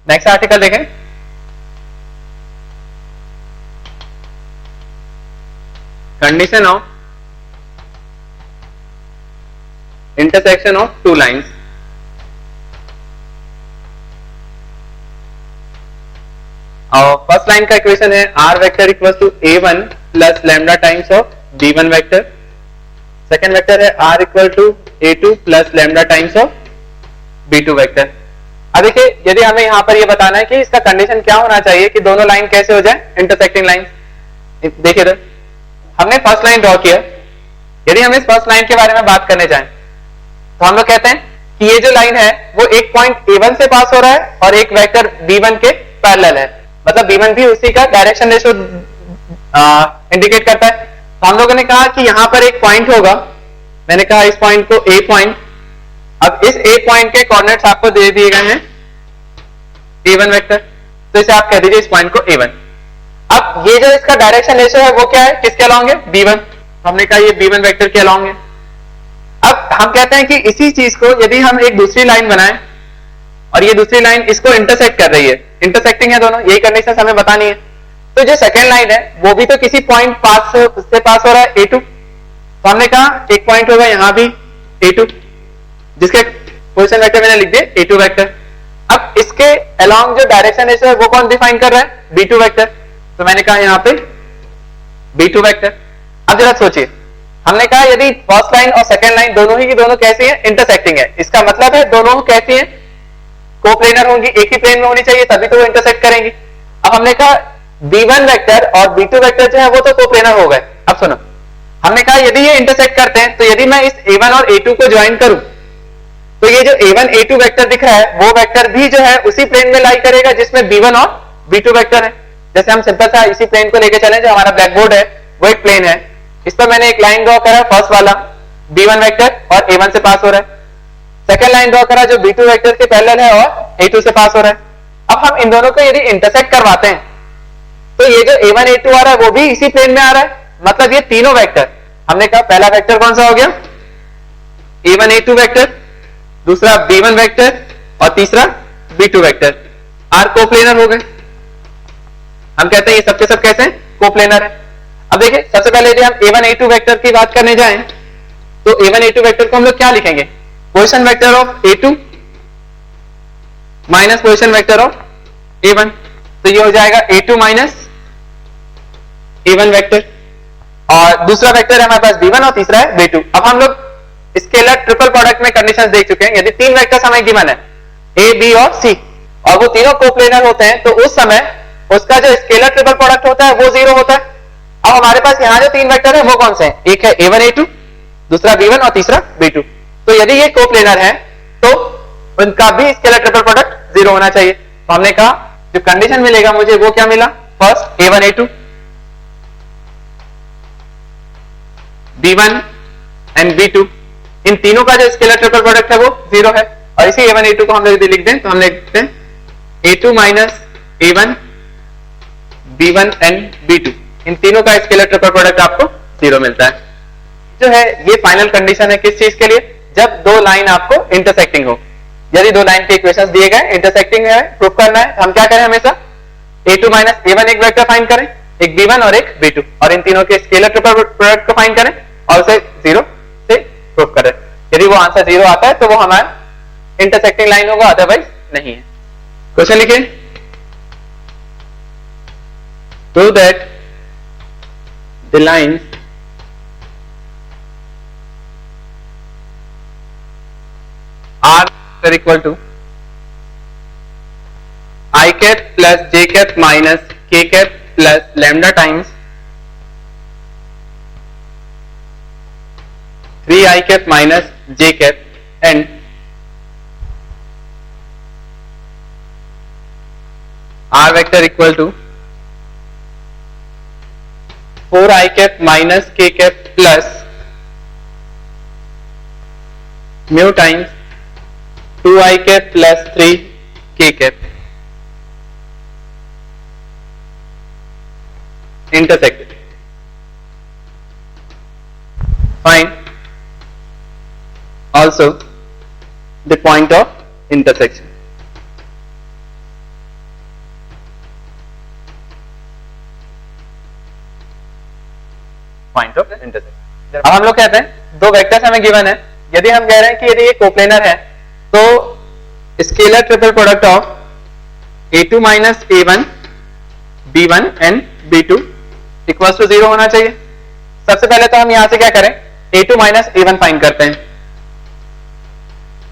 Next article देखें, condition of intersection of two lines. और first line का equation है R vector equal to a1 plus lambda times of b1 vector. Second vector है R equal to a2 plus lambda times of b2 vector. अब देखिए, यदि हमें यहां पर यह बताना है कि इसका कंडीशन क्या होना चाहिए कि दोनों लाइन कैसे हो जाए इंटरसेक्टिंग लाइन। देखिए तो हमने फर्स्ट लाइन ड्रॉ किया। यदि हम इस फर्स्ट लाइन के बारे में बात करने जाएं तो हम लोग कहते हैं कि ये जो लाइन है वो एक पॉइंट a1 से पास हो रहा है और एक वेक्टर b1 के पैरेलल है, मतलब b1 भी उसी का डायरेक्शन रेशो इंडिकेट करता है। तो हम लोगों ने कहा कि यहां पर एक पॉइंट होगा, मैंने कहा इस पॉइंट को a पॉइंट। अब इस a पॉइंट के कोऑर्डिनेट्स आपको दे दिए गए हैं a1 वेक्टर, तो इसे आप कह दीजिए इस पॉइंट को a1। अब ये जो इसका डायरेक्शन रेशो है वो क्या है, किसके अलोंग है, b1। हमने कहा ये b1 वेक्टर के अलोंग है। अब हम कहते हैं कि इसी चीज को यदि हम एक दूसरी लाइन बनाएं और ये दूसरी लाइन इसको इंटरसेक्ट कर रही है, इंटरसेक्टिंग है दोनों, यही कंडीशन हमें बतानी है। तो जो सेकेंड लाइन है वो भी तो किसी पॉइंट से पास हो रहा है a2। तो हमने कहा एक पॉइंट होगा यहां भी a2 जिसके पोजीशन वेक्टर मैंने लिख दिया a2 वेक्टर। अब इसके अलोंग जो डायरेक्शन रेशो है वो कौन डिफाइन कर रहा है, b2 वेक्टर। तो मैंने कहा यहां पे b2 वेक्टर। अब जरा सोचिए, हमने कहा यदि फर्स्ट लाइन और सेकेंड लाइन दोनों ही की दोनों कैसी है, इंटरसेक्टिंग है, इसका मतलब है दोनों कैसी है, कोप्लेनर होंगी, एक ही प्लेन में होनी चाहिए तभी तो वो इंटरसेक्ट करेंगी। अब हमने कहा b1 वेक्टर और b2 वेक्टर जो है वो तो कोप्लेनर हो गए। अब सुनो, हमने कहा यदि ये इंटरसेक्ट करते हैं तो यदि मैं इस a1 और a2 को ज्वाइन करूं तो ये जो a1 a2 वेक्टर दिख रहा है वो वेक्टर भी जो है उसी प्लेन में लाई करेगा जिसमें b1 और b2 वेक्टर है। जैसे हम सिंपल सा इसी प्लेन को लेकर चले, जो हमारा ब्लैक बोर्ड है वो एक प्लेन है, इस पर मैंने एक लाइन ड्रॉ करा फर्स्ट वाला b1 वेक्टर और a1 से पास हो रहा है। सेकेंड लाइन ड्रॉ करा जो b2 वेक्टर के पैरेलल है और a2 से पास हो रहा है। अब हम इन दोनों को यदि इंटरसेक्ट करवाते हैं तो ये जो a1 a2 आ रहा है वो भी इसी प्लेन में आ रहा है, मतलब ये तीनों वेक्टर, हमने कहा पहला वेक्टर कौन सा हो गया a1 a2 वेक्टर, दूसरा b1 वेक्टर और तीसरा b2 वेक्टर आर कोप्लेनर हो गए। हम कहते हैं ये सबके सब कैसे हैं, कोप्लेनर है। अब देखिए सबसे पहले यदि हम a1 a2 वेक्टर की बात करने जाएं तो a1 a2 वेक्टर को हम लोग क्या लिखेंगे, position vector of a2 minus position vector of a1। तो ये हो जाएगा a2 माइनस a1 वेक्टर, और दूसरा वेक्टर है हमारे पास b1 और तीसरा है b2। अब हम लोग स्केलर ट्रिपल प्रोडक्ट में कंडीशंस देख चुके हैं। यदि तीन वेक्टर्स हमें गिवन है a b और c और वो तीनों कोप्लेनर होते हैं तो उस समय उसका जो स्केलर ट्रिपल प्रोडक्ट होता है वो 0 होता है। अब हमारे पास यहां जो तीन वेक्टर है वो कौन से हैं, एक है a1 a2, दूसरा b1 और तीसरा b2। तो यदि ये कोप्लेनर है तो उनका भी स्केलर ट्रिपल प्रोडक्ट 0 होना चाहिए। तो हमने कहा जो कंडीशन मिलेगा मुझे वो क्या मिला, first a1 a2 b1 and b2, इन तीनों का जो स्केलर ट्रिपल प्रोडक्ट है वो 0 है। और इसी a1 a2 को हम लोग यदि लिख दें तो हम लिखते हैं a2 minus a1 b1 and b2, इन तीनों का स्केलर ट्रिपल प्रोडक्ट आपको 0 मिलता है। जो है ये फाइनल कंडीशन है किस चीज के लिए, जब दो लाइन आपको इंटरसेक्टिंग हो। यदि दो लाइन के इक्वेशंस दिए गए इंटरसेक्टिंग है, प्रूफ करना है, हम क्या करें हमेशा a2 माइनस a1 एक वेक्टर फाइंड करें, एक b1 और एक b2, और इन तीनों के स्केलर ट्रिपल प्रोडक्ट को फाइंड करें और उसे 0 से प्रूफ करें। यदि वो आंसर 0 आता है तो वो हमारा इंटरसेक्टिंग लाइन होगा, अदरवाइज नहीं है। क्वेश्चन लिखिए, so that the lines are equal to I cap plus j cap minus k cap plus lambda times 3 I cap minus j cap and r vector equal to 4 I cap minus k cap plus mu times 2 I cap plus 3 k cap intersected. Find also the point of intersection. Point of intersection. अब हम लोग कहते हैं दो vectors हमें given है, यदि हम कह रहे हैं कि यदि ये कोप्लेनर है तो scalar triple product of a2 minus a1 b1 and b2 equals to 0 होना चाहिए। सबसे पहले तो हम यहां से क्या करें, a2 माइनस a1 फाइंड करते हैं।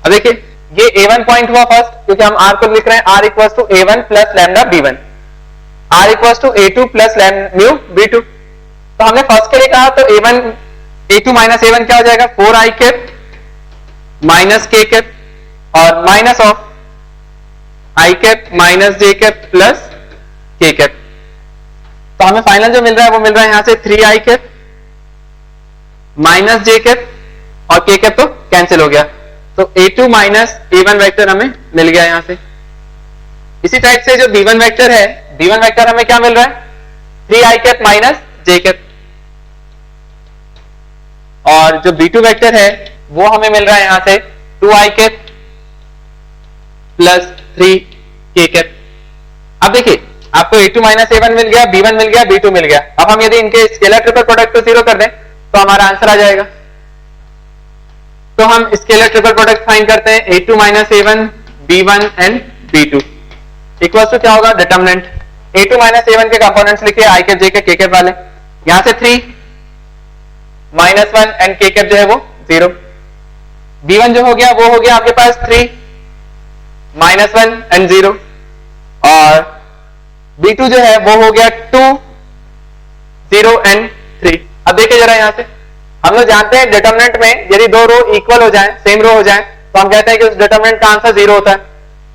अब देखिए ये a1 पॉइंट हुआ फर्स्ट, क्योंकि हम r को लिख रहे हैं r equals to a1 plus lambda b1, r equals to a2 plus mu b2। तो हमने फर्स्ट के लिए कहा तो a2 माइनस a1 क्या हो जाएगा, 4i cap minus k cap और minus of i cap minus j cap plus k cap. तो हमें फाइनल जो मिल रहा है वो मिल रहा है यहां से 3i cap minus j cap और k कैप तो कैंसिल हो गया, तो a2 माइनस a1 वेक्टर हमें मिल गया यहां से। इसी टाइप से जो b1 वेक्टर है, b1 वेक्टर हमें क्या मिल रहा है, 3i cap minus j cap, और जो b2 वेक्टर है वो हमें मिल रहा है यहां से 2i cap plus 3k cap. अब देखिए आपको a2 माइनस a1 मिल गया, b1 मिल गया, b2 मिल गया। अब हम यदि इनके स्केलर ट्रिपल प्रोडक्ट को 0 कर दें तो हमारा आंसर आ जाएगा। तो हम स्केलर ट्रिपल प्रोडक्ट फाइंड करते हैं, a2 minus a1 b1 and b2 equals to क्या होगा, डिटरमिनेंट a2 माइनस a1 के कंपोनेंट्स लिखिए, i cap j cap k cap वाले, यहां से 3 माइनस 1 एंड k कैप जो है वो 0, b1 जो हो गया वो हो गया आपके पास 3 माइनस 1 एंड 0, और b2 जो है वो हो गया 2 0 एंड 3। अब देखिए जरा यहां से हम लोग जानते हैं डिटरमिनेंट में यदि दो रो इक्वल हो जाएं, सेम रो हो जाएं, तो हम कहते हैं कि उस डिटरमिनेंट का आंसर 0 होता है।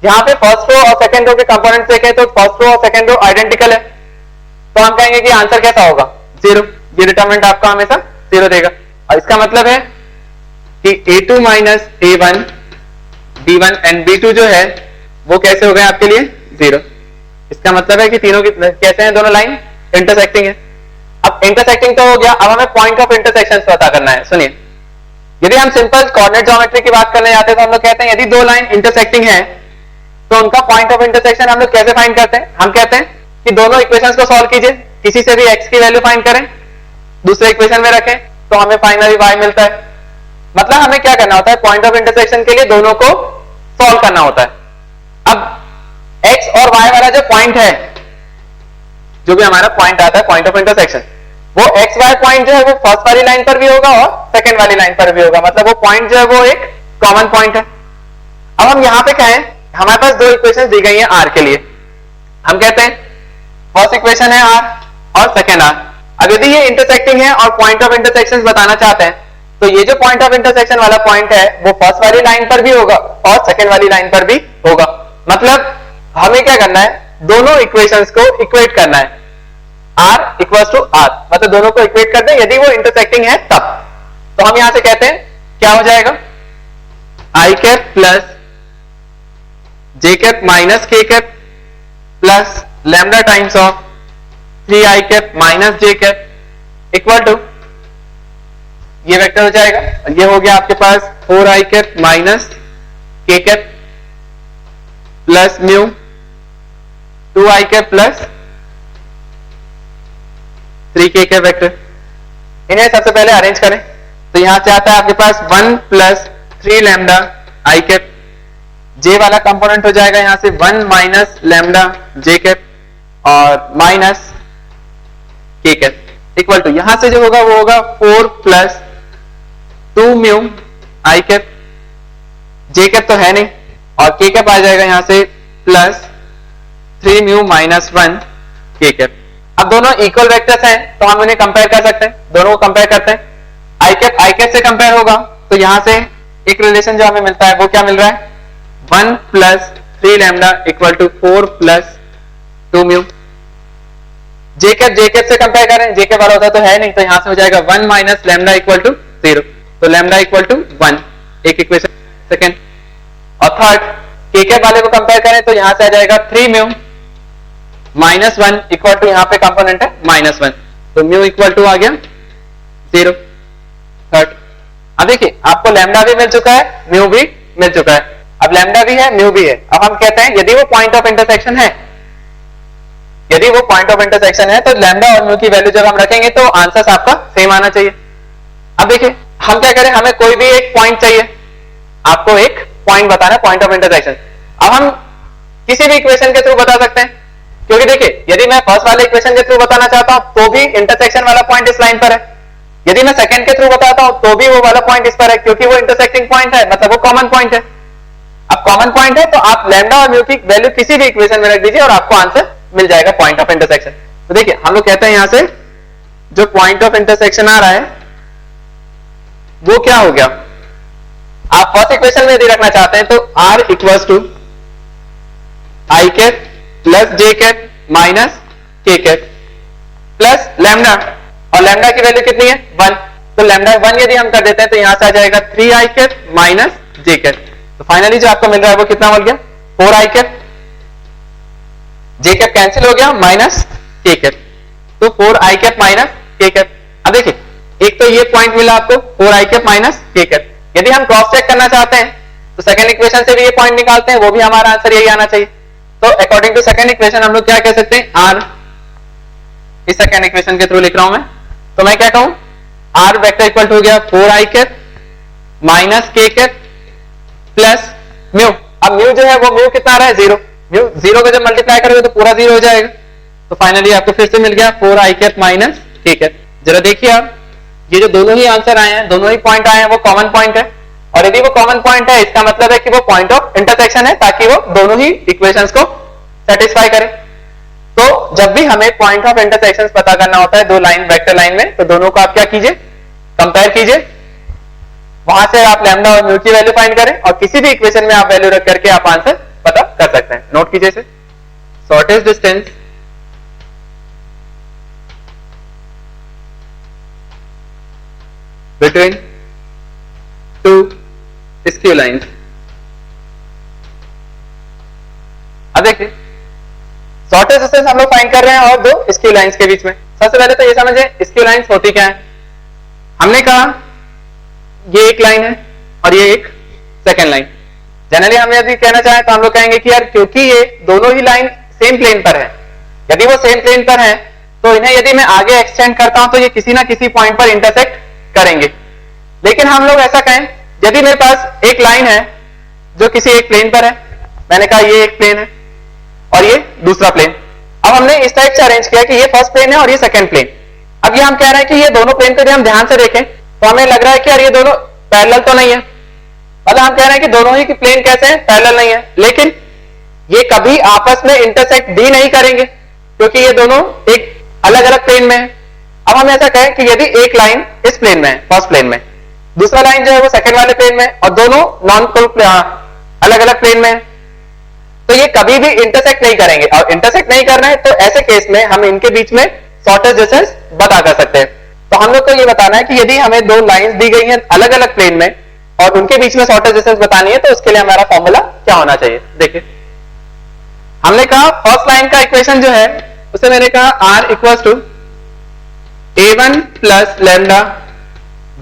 यहां पे फर्स्ट रो और सेकंड रो के कंपोनेंट्स देखें तो फर्स्ट रो और सेकंड रो आइडेंटिकल है, तो हम कहेंगे कि आंसर कैसा होगा, 0। ये डिटरमिनेंट आपको हमेशा 0 देगा। और इसका मतलब है कि a2 minus a1 b1 and b2 जो है वो कैसे हो गए आपके लिए 0। इसका मतलब है कि तीनों की कैसे हैं, दोनों लाइन इंटरसेक्टिंग है। अब इंटरसेक्टिंग तो हो गया, अब हमें पॉइंट ऑफ इंटरसेक्शन पता करना है। सुनिए, यदि हम सिंपल कोऑर्डिनेट ज्योमेट्री की बात करने जाते हैं तो हम लोग कहते हैं यदि दो लाइन इंटरसेक्टिंग है तो उनका पॉइंट ऑफ इंटरसेक्शन हम लोग कैसे फाइंड करते हैं, हम कहते हैं कि दोनों इक्वेशंस को सॉल्व कीजिए, किसी से भी x की वैल्यू फाइंड करें, दूसरे इक्वेशन में रखें तो हमें फाइनली y मिलता है। मतलब हमें क्या करना होता है, पॉइंट ऑफ इंटरसेक्शन के लिए दोनों को सॉल्व करना होता है। अब x और y वाला जो पॉइंट है, जो भी हमारा पॉइंट आता है पॉइंट ऑफ इंटरसेक्शन, वो एक्स वाई पॉइंट जो है वो फर्स्ट वाली लाइन पर भी होगा और सेकंड वाली लाइन पर भी होगा, मतलब वो पॉइंट जो है वो एक कॉमन पॉइंट है। अब हम यहां पे कहें, हमारे पास दो इक्वेशंस दी गई हैं r के लिए, हम कहते हैं फर्स्ट इक्वेशन है r और सेकंड r। अब यदि ये इंटरसेक्टिंग है और पॉइंट ऑफ इंटरसेक्शन बताना चाहते हैं तो ये जो पॉइंट ऑफ इंटरसेक्शन वाला पॉइंट है वो फर्स्ट वाली लाइन पर भी होगा और सेकंड वाली लाइन पर भी होगा। मतलब हमें क्या करना है, दोनों इक्वेशंस को इक्वेट करना है, r इक्वल्स टू r, मतलब दोनों को इक्वेट कर दें यदि वो इंटरसेक्टिंग है तब। तो हम यहां से कहते हैं क्या हो जाएगा, i cap plus j cap minus k cap plus lambda times of 3i cap minus j cap equal to, ये वेक्टर हो जाएगा, ये हो गया आपके पास 4i cap minus k cap plus mu 2i cap plus 3k cap vector. इन्हें सबसे पहले अरेंज करें तो यहां से आता है आपके पास 1 plus 3 lambda i cap, j वाला कंपोनेंट हो जाएगा यहां से 1 माइनस लैम्डा j कैप और minus k cap equal to, यहां से जो होगा वो होगा 4 plus 2 mu i cap, j cap तो है नहीं, और k कैप आ जाएगा यहां से plus 3 mu minus 1 k cap. अब दोनों इक्वल वेक्टर्स हैं तो हम उन्हें कंपेयर कर सकते हैं, दोनों को कंपेयर करते हैं, i कैप से कंपेयर होगा तो यहां से एक रिलेशन जो हमें मिलता है वो क्या मिल रहा है, 1 plus 3 lambda equal to 4 plus 2 mu. j cap से कंपेयर करें, j कैप वाला होता तो है नहीं, तो यहां से हो जाएगा 1 माइनस लैम्डा इक्वल टू 0, तो लैम्डा इक्वल टू 1, एक इक्वेशन सेकंड। और थर्ड k कैप वाले को कंपेयर करें तो यहां से आ जाएगा 3 म्यू माइनस 1 इक्वल टू, यहां पे कंपोनेंट है माइनस 1, तो म्यू इक्वल टू आ गया 0 थर्ड। अब देखिए आपको लैम्डा भी मिल चुका है, म्यू भी मिल चुका है, अब लैम्डा भी है म्यू भी है। अब हम कहते हैं यदि वो पॉइंट ऑफ इंटरसेक्शन है, यदि वो पॉइंट ऑफ इंटरसेक्शन है तो लैम्डा और म्यू की वैल्यू जब हम रखेंगे तो आंसर आपका सेम आना चाहिए। अब देखिए हम क्या करें, हमें कोई भी एक पॉइंट चाहिए, आपको एक पॉइंट बताना है, पॉइंट ऑफ इंटरसेक्शन। अब हम किसी भी इक्वेशन के थ्रू बता सकते हैं, क्योंकि देखिए यदि मैं फर्स्ट वाले इक्वेशन के थ्रू बताना चाहता हूं तो भी इंटरसेक्शन वाला पॉइंट इस लाइन पर है, यदि मैं सेकंड के थ्रू बताता हूं तो भी वो वाला पॉइंट इस पर है, क्योंकि वो इंटरसेक्टिंग पॉइंट है, मतलब वो कॉमन पॉइंट है। अब कॉमन पॉइंट है तो आप लैम्डा और म्यू की वैल्यू किसी भी इक्वेशन में रख दीजिए और आपको आंसर मिल जाएगा पॉइंट ऑफ इंटरसेक्शन। तो देखिए हम लोग कहते हैं यहां से जो पॉइंट ऑफ इंटरसेक्शन आ रहा है वो क्या हो गया, आप फर्स्ट इक्वेशन में यदि रखना चाहते हैं तो r equals to I cap plus J cap minus K cap plus lambda, और लैम्डा की वैल्यू कितनी है 1, तो लैम्डा 1 यदि हम कर देते हैं तो यहां से आ जाएगा 3 आई कैप माइनस जे कैप। तो फाइनली जो आपको मिल रहा है वो कितना मिल गया 4 आई कैप, जे कैप कैंसिल हो गया माइनस के कैप, तो 4 आई कैप माइनस के कैप। अब देखिए एक तो ये पॉइंट मिला आपको 4 आई कैप माइनस के कैप, यदि हम क्रॉस चेक करना चाहते हैं तो सेकंड इक्वेशन से भी ये पॉइंट निकालते हैं, वो भी हमारा आंसर यही आना चाहिए। तो अकॉर्डिंग टू सेकंड इक्वेशन हम लोग क्या कह सकते हैं, आर, इस सेकंड इक्वेशन के थ्रू लिख रहा हूं मैं, तो मैं क्या कहूं आर वेक्टर इक्वल टू हो गया 4 आई cap minus K cap plus mu. अब म्यू जो है वो म्यू कितना आ रहा है 0, म्यू 0 को जब मल्टीप्लाई करोगे तो पूरा 0 हो जाएगा, तो फाइनली आपको फिर से मिल गया 4 आई कैप माइनस के कैप। जरा देखिए आप ये जो दोनों ही आंसर आए हैं, दोनों ही पॉइंट आए हैं वो कॉमन पॉइंट है, और यदि वो कॉमन पॉइंट है इसका मतलब है कि वो पॉइंट ऑफ इंटरसेक्शन है, ताकि वो दोनों ही इक्वेशंस को सेटिस्फाई करे। तो जब भी हमें पॉइंट ऑफ इंटरसेक्शन पता करना होता है दो लाइन वेक्टर लाइन में, तो दोनों को आप क्या कीजिए कंपेयर कीजिए, वहां से आप लैम्डा और म्यू की वैल्यू फाइंड करें और किसी भी इक्वेशन में आप वैल्यू रख करके आप आंसर पता कर सकते हैं। नोट कीजिए इसे, shortest distance between two skew lines. अब देखिए शॉर्टेस्ट डिस्टेंस हम लोग फाइंड कर रहे हैं और दो स्क्यू लाइंस के बीच में। सबसे पहले तो ये समझे स्क्यू लाइंस होती क्या है। हमने कहा ये एक लाइन है और ये एक सेकेंड लाइन। जनरली हम यदि कहना चाहें तो हम लोग कहेंगे कि यार क्योंकि ये दोनों ही लाइन सेम प्लेन पर है, यदि वो सेम प्लेन पर है तो इन्हें यदि मैं आगे एक्सटेंड करता हूं तो ये किसी ना किसी पॉइंट पर इंटरसेक्ट करेंगे। लेकिन हम लोग ऐसा कहें यदि मेरे पास एक लाइन है जो किसी एक प्लेन पर है, मैंने कहा ये एक प्लेन है और ये दूसरा प्लेन, अब हमने इस टाइप से अरेंज किया कि ये फर्स्ट प्लेन है और ये सेकंड प्लेन। अब ये हम कह रहे हैं कि ये दोनों प्लेन को यदि हम ध्यान से देखें तो हमें लग रहा है कि यार ये दोनों पैरेलल तो नहीं है, मतलब हम कह रहे हैं कि दोनों ही की प्लेन कैसे हैं पैरेलल नहीं है, लेकिन ये कभी आपस में इंटरसेक्ट भी नहीं करेंगे क्योंकि ये दोनों एक अलग अलग प्लेन में है। अब हम ऐसा कहें कि यदि एक लाइन इस प्लेन में है फर्स्ट प्लेन में, दूसरा लाइन जो है वो सेकंड वाले प्लेन में और दोनों नॉन अलग अलग प्लेन में है, तो ये कभी भी इंटरसेक्ट नहीं करेंगे। और इंटरसेक्ट नहीं करना है तो ऐसे केस में हम इनके बीच में शॉर्टेस्ट डिस्टेंस बता कर सकते हैं। तो हम लोग को ये बताना है कि यदि हमें दो लाइंस दी गई हैं अलग अलग प्लेन में और उनके बीच में शॉर्टेस्ट डिस्टेंस बतानी है तो उसके लिए हमारा फॉर्मूला क्या होना चाहिए। देखिए हमने कहा फर्स्ट लाइन का इक्वेशन जो है उसे मैंने कहा R equal to a1 plus lambda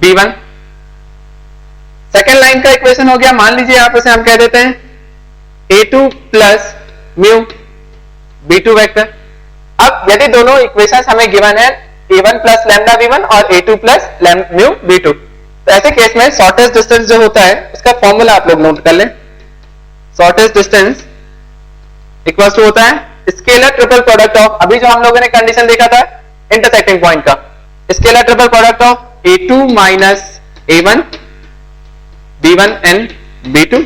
b1। Second line का इक्वेशन हो गया, मान लीजिए आप उसे हम कह देते हैं a2 plus mu b2 vector. अब यदि दोनों इक्वेशंस हमें गिवन है a1 प्लस लैम्डा b1 और a2 प्लस म्यू b2, तो ऐसे केस में शॉर्टेस्ट डिस्टेंस जो होता है उसका फॉर्मूला आप लोग नोट कर लें। शॉर्टेस्ट डिस्टेंस इक्वल टू होता है स्केलर ट्रिपल प्रोडक्ट ऑफ, अभी जो हम लोगों ने कंडीशन देखा था इंटरसेक्टिंग पॉइंट का, scalar triple product of a2 minus a1 b1 and b2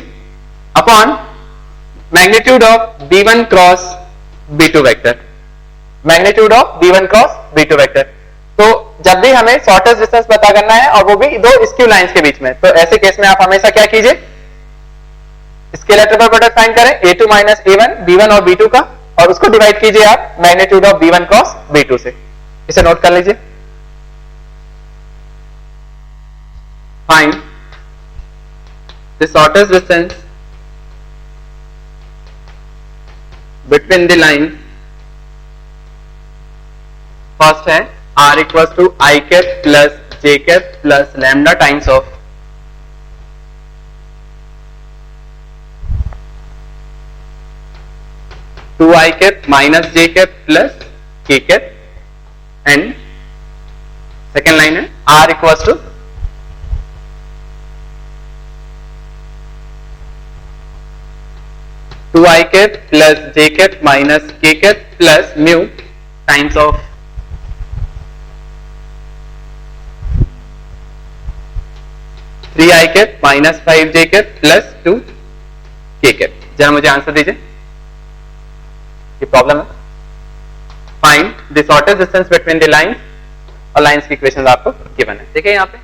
upon magnitude of b1 cross b2 vector, magnitude of b1 cross b2 vector. तो जब भी हमें शॉर्टेस्ट डिस्टेंस पता करना है और वो भी दो स्क्यू लाइंस के बीच में, तो ऐसे केस में आप हमेशा क्या कीजिए स्केलर ट्रिपल प्रोडक्ट फाइंड करें a2 माइनस a1 b1 और b2 का, और उसको डिवाइड कीजिए आप magnitude of b1 cross b2 से। इसे नोट कर लीजिए। Find the shortest distance between the line, first है r equals to I cap plus J cap plus lambda times of 2i cap minus j cap plus k cap and second line है r equals to two I cap plus j cap minus k cap plus mu times of three I cap minus 5j cap plus 2k cap. जरा मुझे answer दीजिए, ये problem है। Find the shortest distance between the lines, और lines की equation आपको given है। देखिए यहाँ पे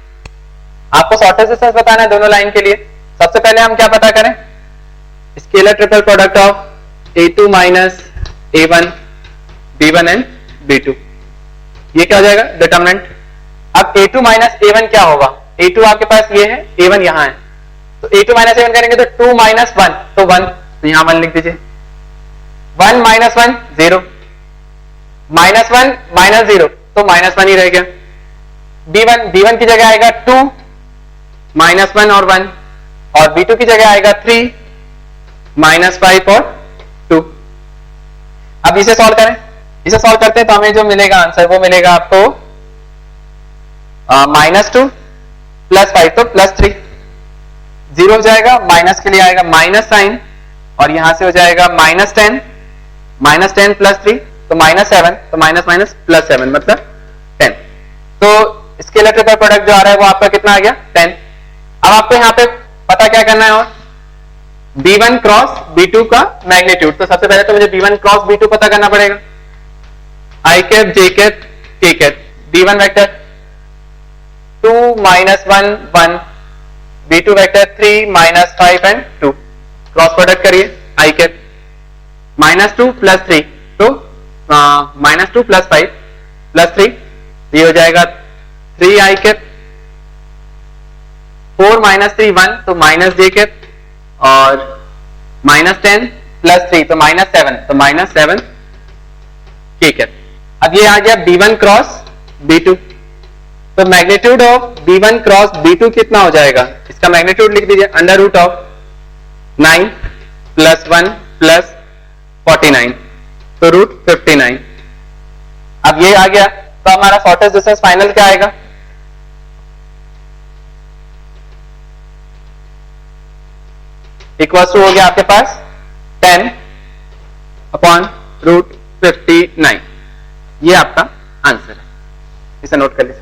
आपको शॉर्टेस्ट डिस्टेंस बताना है दोनों लाइन के लिए। सबसे पहले हम क्या पता करें, scalar triple product of a2 minus a1 b1 and b2, ये क्या हो जाएगा डिटरमिनेंट। अब a2 माइनस a1 क्या होगा, a2 आपके पास ये है, a1 यहां है, तो a2 माइनस a1 करेंगे तो 2 माइनस 1 तो 1, तो यहां 1 लिख दीजिए। 1 माइनस 1 0, माइनस 1 माइनस 0 तो माइनस 1 ही रह गया। b1 की जगह आएगा 2 माइनस 1 और 1, और b2 की जगह आएगा 3 माइनस 5 और 2। अब इसे सॉल्व करें, इसे सॉल्व करते हैं तो हमें जो मिलेगा आंसर वो मिलेगा आपको माइनस 2 प्लस 5 तो प्लस 3, 0 हो जाएगा, माइनस के लिए आएगा माइनस साइन, और यहां से हो जाएगा माइनस 10 प्लस 3 तो माइनस 7, तो माइनस माइनस प्लस 7 मतलब 10। तो स्केलर ट्रिपल प्रोडक्ट जो आ रहा है वो आपका कितना आ गया 10। अब आपको यहाँ पे पता क्या करना है, और b1 क्रॉस b2 का मैग्नीट्यूड। तो सबसे पहले तो मुझे b1 क्रॉस b2 पता करना पड़ेगा। i cap j cap k cap, b1 vector 2 minus 1 1, b2 vector 3 minus 5 and 2, cross product करिए। i कैप माइनस 2 प्लस 3 तो माइनस 2 प्लस 5 प्लस 3, ये हो जाएगा 3i कैप, 4 माइनस 3 1 तो माइनस j कैप, और माइनस 10 प्लस 3 तो माइनस 7, तो minus 7 k cap. अब ये आ गया b1 क्रॉस b2, तो magnitude of b1 cross b2 कितना हो जाएगा, इसका मैग्नीट्यूड लिख दीजिए under root of 9 plus 1 plus 49 तो रूट 59। अब ये आ गया, तो हमारा शॉर्टेस्ट डिस्टेंस फाइनल क्या आएगा, इक्वल टू हो गया आपके पास 10 अपॉन रूट 59। ये आपका आंसर है, इसे नोट कर लीजिए।